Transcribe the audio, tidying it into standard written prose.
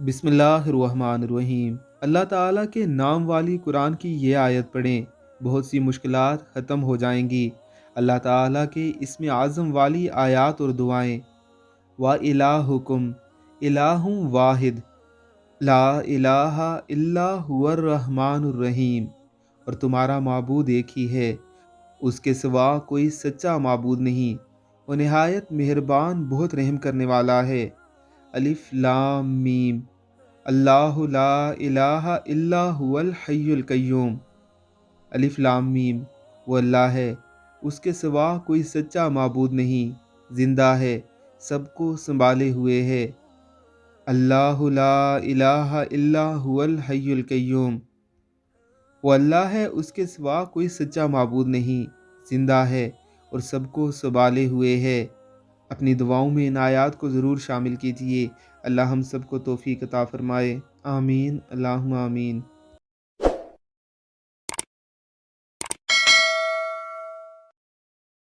بسم اللہ الرحمن الرحیم۔ اللہ تعالیٰ کے نام والی قرآن کی یہ آیت پڑھیں، بہت سی مشکلات ختم ہو جائیں گی۔ اللہ تعالیٰ کے اسم اعظم والی آیات اور دعائیں۔ وَإِلَٰهُكُمْ إِلَٰهٌ وَاحِدٌ لا الہ الا هو الرحمن الرحیم، اور تمہارا معبود ایک ہی ہے، اس کے سوا کوئی سچا معبود نہیں، وہ نہایت مہربان بہت رحم کرنے والا ہے۔ الف لام میم، اللہ لا الہ الا هو الحی القیوم۔ الف لام میم، وہ اللہ ہے، اس کے سوا کوئی سچا معبود نہیں، زندہ ہے، سب کو سنبھالے ہوئے ہے۔ اللہ لا الہ الا هو الحی القیوم، وہ اللہ ہے، اس کے سوا کوئی سچا معبود نہیں، زندہ ہے اور سب کو سنبھالے ہوئے ہے۔ اپنی دعاؤں میں ان آیات کو ضرور شامل کیجیے۔ اللہ ہم سب کو توفیق عطا فرمائے۔ آمین، اللہم آمین۔